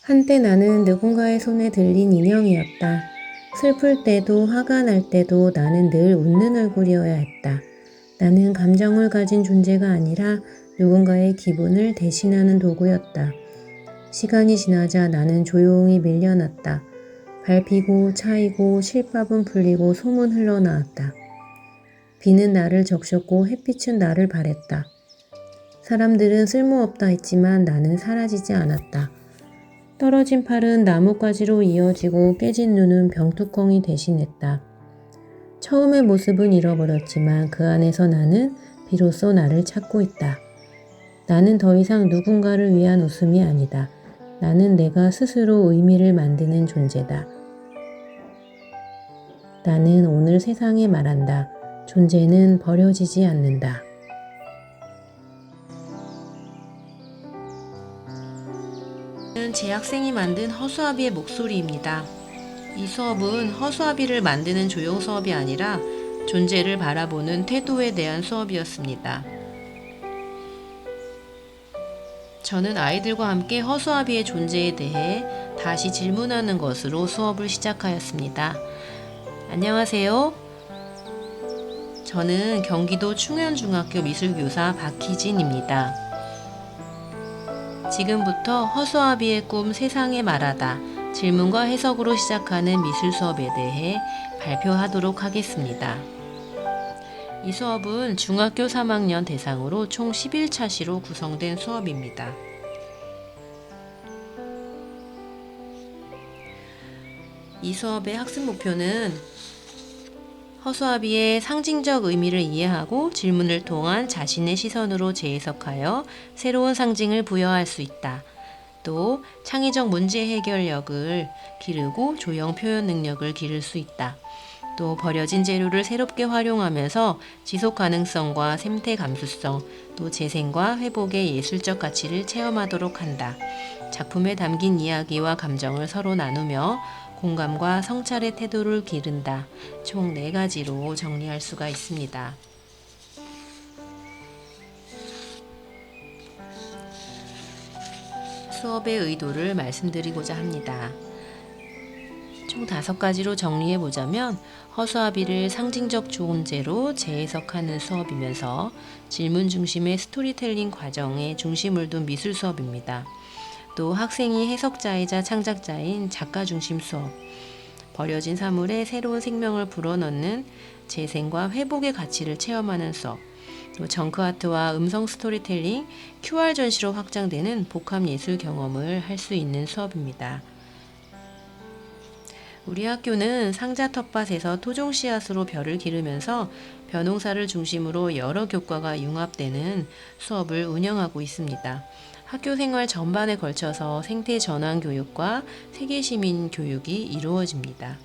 한때 나는 누군가의 손에 들린 인형이었다. 슬플 때도 화가 날 때도 나는 늘 웃는 얼굴이어야 했다. 나는 감정을 가진 존재가 아니라 누군가의 기분을 대신하는 도구였다. 시간이 지나자 나는 조용히 밀려났다. 밟히고 차이고 실밥은 풀리고 솜은 흘러나왔다. 비는 나를 적셨고 햇빛은 나를 바랬다. 사람들은 쓸모없다 했지만 나는 사라지지 않았다. 떨어진 팔은 나뭇가지로 이어지고 깨진 눈은 병뚜껑이 대신했다. 처음의 모습은 잃어버렸지만 그 안에서 나는 비로소 나를 찾고 있다. 나는 더 이상 누군가를 위한 웃음이 아니다. 나는 내가 스스로 의미를 만드는 존재다. 나는 오늘 세상에 말한다. 존재는 버려지지 않는다. 제 학생이 만든 허수아비의 목소리입니다. 이 수업은 허수아비를 만드는 조형 수업이 아니라 존재를 바라보는 태도에 대한 수업이었습니다. 저는 아이들과 함께 허수아비의 존재에 대해 다시 질문하는 것으로 수업을 시작하였습니다. 안녕하세요. 저는 경기도 충현중학교 미술교사 박희진입니다. 지금부터 허수아비의 꿈 세상에 말하다 질문과 해석으로 시작하는 미술 수업에 대해 발표하도록 하겠습니다. 이 수업은 중학교 3학년 대상으로 총 11차시로 구성된 수업입니다. 이 수업의 학습 목표는 허수아비의 상징적 의미를 이해하고 질문을 통한 자신의 시선으로 재해석하여 새로운 상징을 부여할 수 있다. 또 창의적 문제 해결력을 기르고 조형 표현 능력을 기를 수 있다. 또 버려진 재료를 새롭게 활용하면서 지속 가능성과 생태 감수성, 또 재생과 회복의 예술적 가치를 체험하도록 한다. 작품에 담긴 이야기와 감정을 서로 나누며 공감과 성찰의 태도를 기른다. 총 4가지로 정리할 수가 있습니다. 수업의 의도를 말씀드리고자 합니다. 총 5가지로 정리해보자면 허수아비를 상징적 존재로 재해석하는 수업이면서 질문 중심의 스토리텔링 과정에 중심을 둔 미술 수업입니다. 또 학생이 해석자이자 창작자인 작가 중심 수업, 버려진 사물에 새로운 생명을 불어넣는 재생과 회복의 가치를 체험하는 수업, 또 정크아트와 음성 스토리텔링, QR 전시로 확장되는 복합 예술 경험을 할 수 있는 수업입니다. 우리 학교는 상자 텃밭에서 토종 씨앗으로 벼를 기르면서 벼농사를 중심으로 여러 교과가 융합되는 수업을 운영하고 있습니다. 학교 생활 전반에 걸쳐서 생태 전환 교육과 세계 시민 교육이 이루어집니다.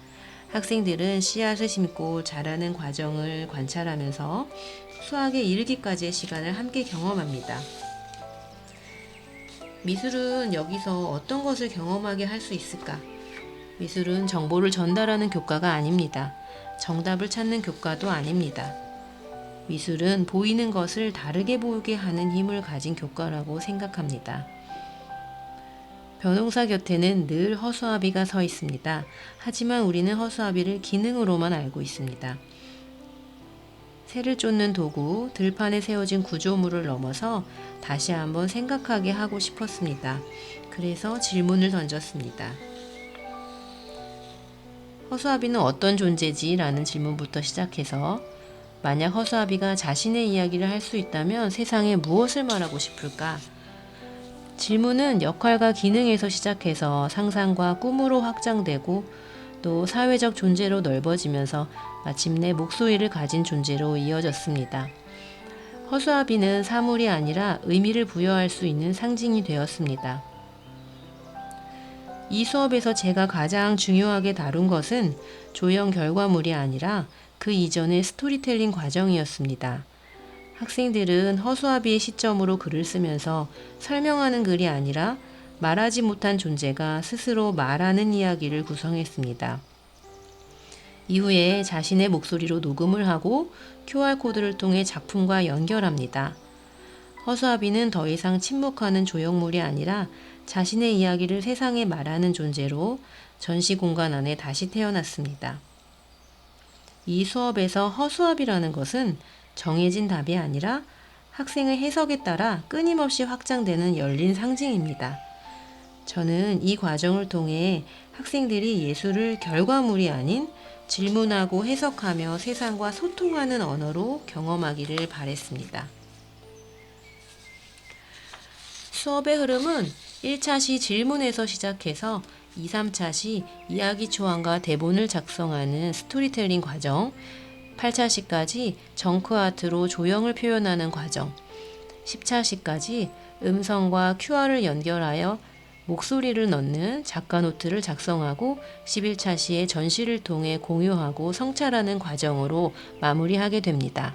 학생들은 씨앗을 심고 자라는 과정을 관찰하면서 수학에 이르기까지의 시간을 함께 경험합니다. 미술은 여기서 어떤 것을 경험하게 할 수 있을까? 미술은 정보를 전달하는 교과가 아닙니다. 정답을 찾는 교과도 아닙니다. 미술은 보이는 것을 다르게 보이게 하는 힘을 가진 교과라고 생각합니다. 벼농사 곁에는 늘 허수아비가 서 있습니다. 하지만 우리는 허수아비를 기능으로만 알고 있습니다. 새를 쫓는 도구, 들판에 세워진 구조물을 넘어서 다시 한번 생각하게 하고 싶었습니다. 그래서 질문을 던졌습니다. 허수아비는 어떤 존재지? 라는 질문부터 시작해서 만약 허수아비가 자신의 이야기를 할 수 있다면 세상에 무엇을 말하고 싶을까? 질문은 역할과 기능에서 시작해서 상상과 꿈으로 확장되고 또 사회적 존재로 넓어지면서 마침내 목소리를 가진 존재로 이어졌습니다. 허수아비는 사물이 아니라 의미를 부여할 수 있는 상징이 되었습니다. 이 수업에서 제가 가장 중요하게 다룬 것은 조형 결과물이 아니라 그 이전의 스토리텔링 과정이었습니다. 학생들은 허수아비의 시점으로 글을 쓰면서 설명하는 글이 아니라 말하지 못한 존재가 스스로 말하는 이야기를 구성했습니다. 이후에 자신의 목소리로 녹음을 하고 QR코드를 통해 작품과 연결합니다. 허수아비는 더 이상 침묵하는 조형물이 아니라 자신의 이야기를 세상에 말하는 존재로 전시 공간 안에 다시 태어났습니다. 이 수업에서 허수아비라는 것은 정해진 답이 아니라 학생의 해석에 따라 끊임없이 확장되는 열린 상징입니다. 저는 이 과정을 통해 학생들이 예술을 결과물이 아닌 질문하고 해석하며 세상과 소통하는 언어로 경험하기를 바랬습니다. 수업의 흐름은 1차 시 질문에서 시작해서 2, 3차 시 이야기 초안과 대본을 작성하는 스토리텔링 과정, 8차 시까지 정크아트로 조형을 표현하는 과정, 10차 시까지 음성과 QR을 연결하여 목소리를 넣는 작가 노트를 작성하고 11차 시에 전시를 통해 공유하고 성찰하는 과정으로 마무리하게 됩니다.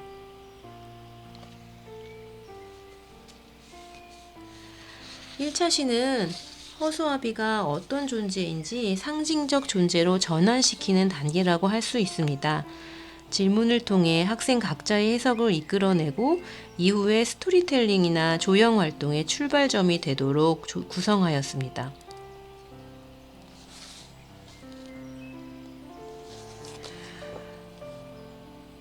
1차 시는 허수아비가 어떤 존재인지 상징적 존재로 전환시키는 단계라고 할 수 있습니다. 질문을 통해 학생 각자의 해석을 이끌어내고 이후에 스토리텔링이나 조형 활동의 출발점이 되도록 구성하였습니다.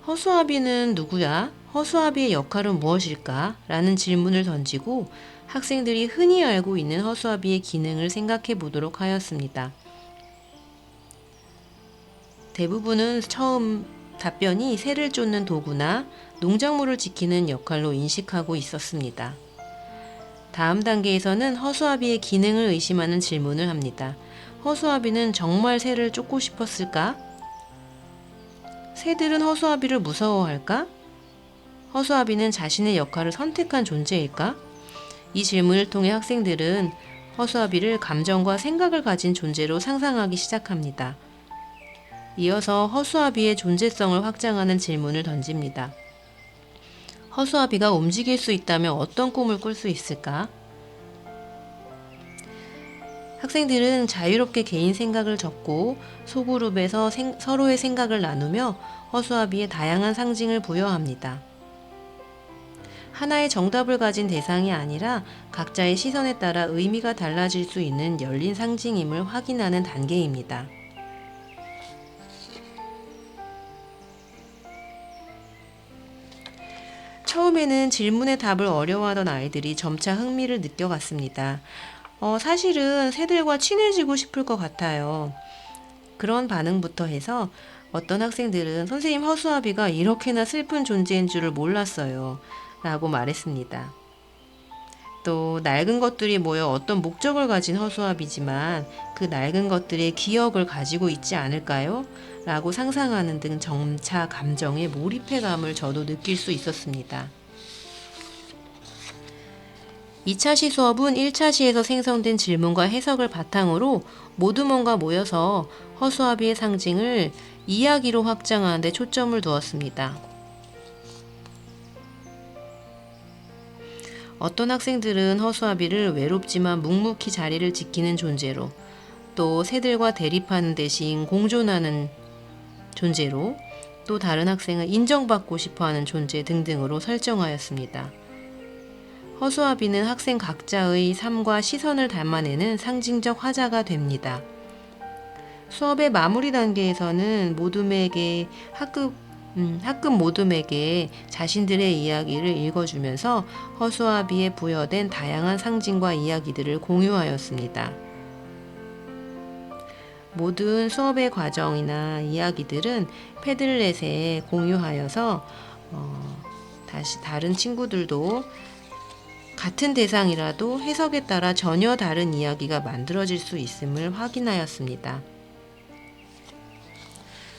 허수아비는 누구야? 허수아비의 역할은 무엇일까? 라는 질문을 던지고 학생들이 흔히 알고 있는 허수아비의 기능을 생각해 보도록 하였습니다. 대부분은 처음 답변이 새를 쫓는 도구나 농작물을 지키는 역할로 인식하고 있었습니다. 다음 단계에서는 허수아비의 기능을 의심하는 질문을 합니다. 허수아비는 정말 새를 쫓고 싶었을까? 새들은 허수아비를 무서워할까? 허수아비는 자신의 역할을 선택한 존재일까? 이 질문을 통해 학생들은 허수아비를 감정과 생각을 가진 존재로 상상하기 시작합니다. 이어서 허수아비의 존재성을 확장하는 질문을 던집니다. 허수아비가 움직일 수 있다면 어떤 꿈을 꿀 수 있을까? 학생들은 자유롭게 개인 생각을 적고 소그룹에서 서로의 생각을 나누며 허수아비의 다양한 상징을 부여합니다. 하나의 정답을 가진 대상이 아니라 각자의 시선에 따라 의미가 달라질 수 있는 열린 상징임을 확인하는 단계입니다. 처음에는 질문의 답을 어려워하던 아이들이 점차 흥미를 느껴갔습니다. 사실은 새들과 친해지고 싶을 것 같아요. 그런 반응부터 해서 어떤 학생들은 선생님 허수아비가 이렇게나 슬픈 존재인 줄을 몰랐어요. 라고 말했습니다. 또 낡은 것들이 모여 어떤 목적을 가진 허수아비지만 그 낡은 것들의 기억을 가지고 있지 않을까요? 라고 상상하는 등 점차 감정에 몰입해감을 저도 느낄 수 있었습니다. 2차 시 수업은 1차 시에서 생성된 질문과 해석을 바탕으로 모두먼가 모여서 허수아비의 상징을 이야기로 확장하는 데 초점을 두었습니다. 어떤 학생들은 허수아비를 외롭지만 묵묵히 자리를 지키는 존재로, 또 새들과 대립하는 대신 공존하는 존재로, 또 다른 학생은 인정받고 싶어하는 존재 등등으로 설정하였습니다. 허수아비는 학생 각자의 삶과 시선을 담아내는 상징적 화자가 됩니다. 수업의 마무리 단계에서는 학급 모둠에게 자신들의 이야기를 읽어주면서 허수아비에 부여된 다양한 상징과 이야기들을 공유하였습니다. 모든 수업의 과정이나 이야기들은 패들렛에 공유하여서 다시 다른 친구들도 같은 대상이라도 해석에 따라 전혀 다른 이야기가 만들어질 수 있음을 확인하였습니다.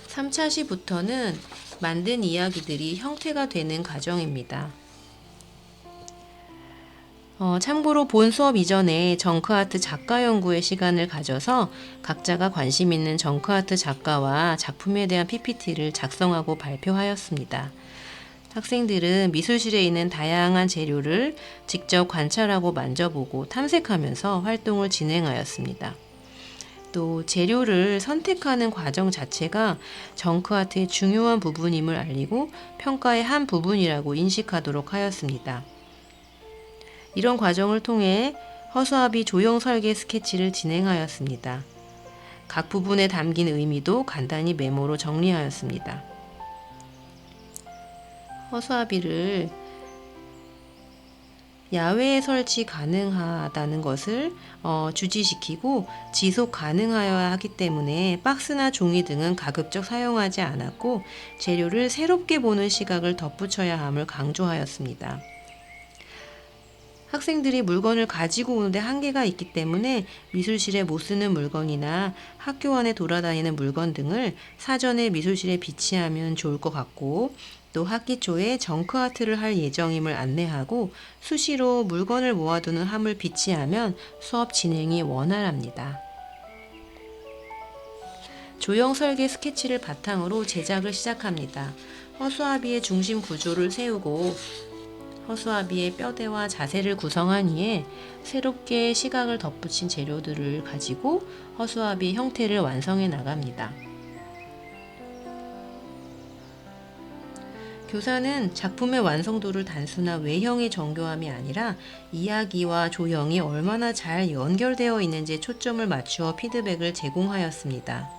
3차 시부터는 만든 이야기들이 형태가 되는 과정입니다. 참고로 본 수업 이전에 정크아트 작가 연구의 시간을 가져서 각자가 관심 있는 정크아트 작가와 작품에 대한 PPT를 작성하고 발표하였습니다. 학생들은 미술실에 있는 다양한 재료를 직접 관찰하고 만져보고 탐색하면서 활동을 진행하였습니다. 또 재료를 선택하는 과정 자체가 정크아트의 중요한 부분임을 알리고 평가의 한 부분이라고 인식하도록 하였습니다. 이런 과정을 통해 허수아비 조형 설계 스케치를 진행하였습니다. 각 부분에 담긴 의미도 간단히 메모로 정리하였습니다. 허수아비를 야외에 설치 가능하다는 것을 주지시키고 지속 가능하여야 하기 때문에 박스나 종이 등은 가급적 사용하지 않았고 재료를 새롭게 보는 시각을 덧붙여야 함을 강조하였습니다. 학생들이 물건을 가지고 오는데 한계가 있기 때문에 미술실에 못 쓰는 물건이나 학교 안에 돌아다니는 물건 등을 사전에 미술실에 비치하면 좋을 것 같고, 또 학기 초에 정크아트를 할 예정임을 안내하고 수시로 물건을 모아두는 함을 비치하면 수업 진행이 원활합니다. 조형 설계 스케치를 바탕으로 제작을 시작합니다. 허수아비의 중심 구조를 세우고 허수아비의 뼈대와 자세를 구성한 후에 새롭게 시각을 덧붙인 재료들을 가지고 허수아비의 형태를 완성해 나갑니다. 교사는 작품의 완성도를 단순한 외형의 정교함이 아니라 이야기와 조형이 얼마나 잘 연결되어 있는지에 초점을 맞추어 피드백을 제공하였습니다.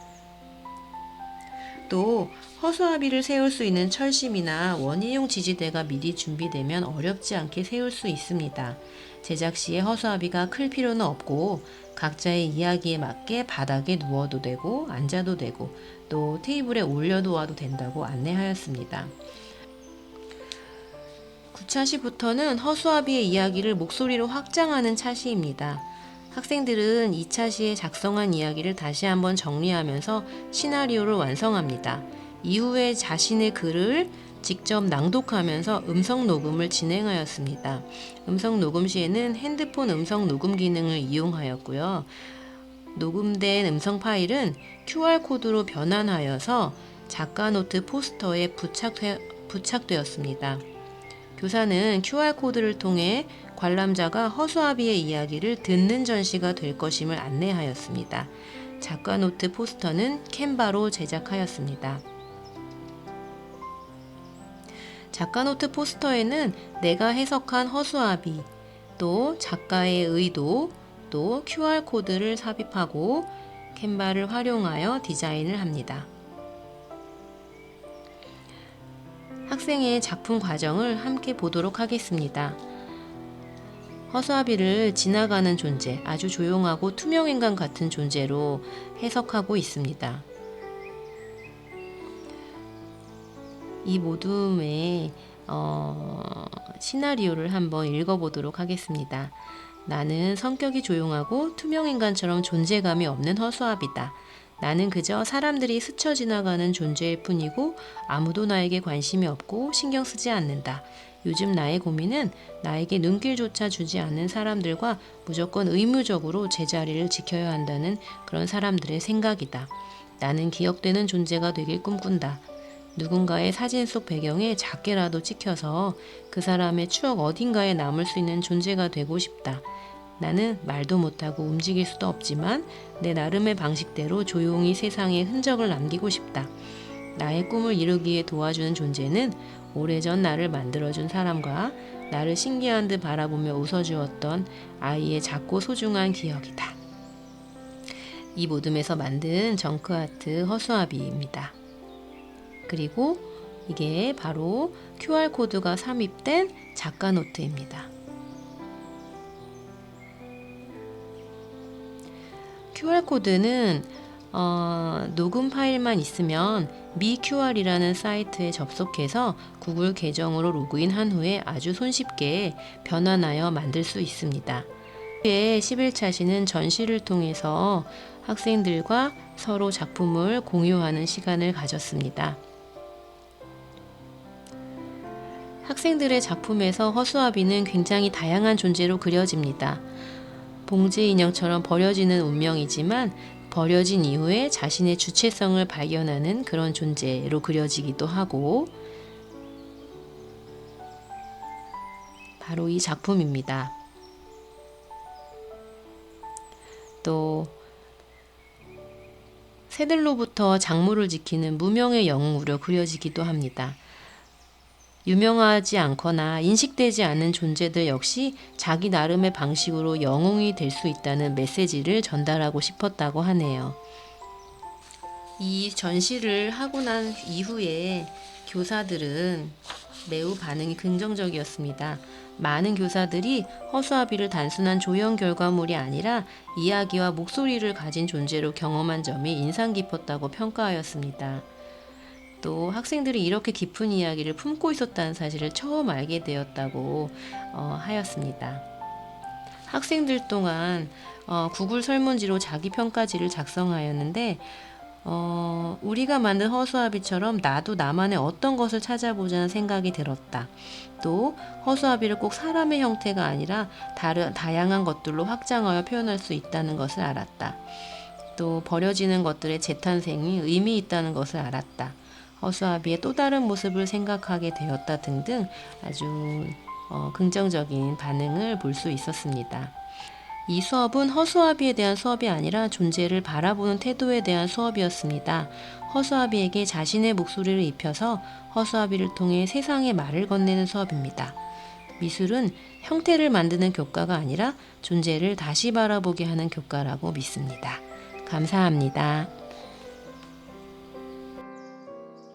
또 허수아비를 세울 수 있는 철심이나 원예용 지지대가 미리 준비되면 어렵지 않게 세울 수 있습니다. 제작 시에 허수아비가 클 필요는 없고 각자의 이야기에 맞게 바닥에 누워도 되고 앉아도 되고 또 테이블에 올려놓아도 된다고 안내하였습니다. 9차 시부터는 허수아비의 이야기를 목소리로 확장하는 차시입니다. 학생들은 2차 시에 작성한 이야기를 다시 한번 정리하면서 시나리오를 완성합니다. 이후에 자신의 글을 직접 낭독하면서 음성 녹음을 진행하였습니다. 음성 녹음 시에는 핸드폰 음성 녹음 기능을 이용하였고요. 녹음된 음성 파일은 QR코드로 변환하여서 작가 노트 포스터에 부착되었습니다. 교사는 QR코드를 통해 관람자가 허수아비의 이야기를 듣는 전시가 될 것임을 안내하였습니다. 작가 노트 포스터는 캔바로 제작하였습니다. 작가 노트 포스터에는 내가 해석한 허수아비, 또 작가의 의도, 또 QR코드를 삽입하고 캔바를 활용하여 디자인을 합니다. 학생의 작품 과정을 함께 보도록 하겠습니다. 허수아비를 지나가는 존재, 아주 조용하고 투명인간 같은 존재로 해석하고 있습니다. 이 모둠의 시나리오를 한번 읽어보도록 하겠습니다. 나는 성격이 조용하고 투명인간처럼 존재감이 없는 허수아비다. 나는 그저 사람들이 스쳐 지나가는 존재일 뿐이고 아무도 나에게 관심이 없고 신경 쓰지 않는다. 요즘 나의 고민은 나에게 눈길조차 주지 않는 사람들과 무조건 의무적으로 제자리를 지켜야 한다는 그런 사람들의 생각이다. 나는 기억되는 존재가 되길 꿈꾼다. 누군가의 사진 속 배경에 작게라도 찍혀서 그 사람의 추억 어딘가에 남을 수 있는 존재가 되고 싶다. 나는 말도 못하고 움직일 수도 없지만 내 나름의 방식대로 조용히 세상에 흔적을 남기고 싶다. 나의 꿈을 이루기에 도와주는 존재는 오래전 나를 만들어준 사람과 나를 신기한 듯 바라보며 웃어주었던 아이의 작고 소중한 기억이다. 이 모둠에서 만든 정크아트 허수아비입니다. 그리고 이게 바로 QR코드가 삽입된 작가 노트입니다. QR코드는 녹음 파일만 있으면 미QR이라는 사이트에 접속해서 구글 계정으로 로그인한 후에 아주 손쉽게 변환하여 만들 수 있습니다. 11차 시는 전시를 통해서 학생들과 서로 작품을 공유하는 시간을 가졌습니다. 학생들의 작품에서 허수아비는 굉장히 다양한 존재로 그려집니다. 봉제 인형처럼 버려지는 운명이지만 버려진 이후에 자신의 주체성을 발견하는 그런 존재로 그려지기도 하고, 바로 이 작품입니다. 또 새들로부터 작물을 지키는 무명의 영웅으로 그려지기도 합니다. 유명하지 않거나 인식되지 않는 존재들 역시 자기 나름의 방식으로 영웅이 될 수 있다는 메시지를 전달하고 싶었다고 하네요. 이 전시를 하고 난 이후에 교사들은 매우 반응이 긍정적이었습니다. 많은 교사들이 허수아비를 단순한 조형 결과물이 아니라 이야기와 목소리를 가진 존재로 경험한 점이 인상 깊었다고 평가하였습니다. 또 학생들이 이렇게 깊은 이야기를 품고 있었다는 사실을 처음 알게 되었다고 하였습니다. 학생들 동안 구글 설문지로 자기 평가지를 작성하였는데 우리가 만든 허수아비처럼 나도 나만의 어떤 것을 찾아보자는 생각이 들었다. 또 허수아비를 꼭 사람의 형태가 아니라 다양한 것들로 확장하여 표현할 수 있다는 것을 알았다. 또 버려지는 것들의 재탄생이 의미 있다는 것을 알았다. 허수아비의 또 다른 모습을 생각하게 되었다 등등 아주 긍정적인 반응을 볼 수 있었습니다. 이 수업은 허수아비에 대한 수업이 아니라 존재를 바라보는 태도에 대한 수업이었습니다. 허수아비에게 자신의 목소리를 입혀서 허수아비를 통해 세상에 말을 건네는 수업입니다. 미술은 형태를 만드는 교과가 아니라 존재를 다시 바라보게 하는 교과라고 믿습니다. 감사합니다.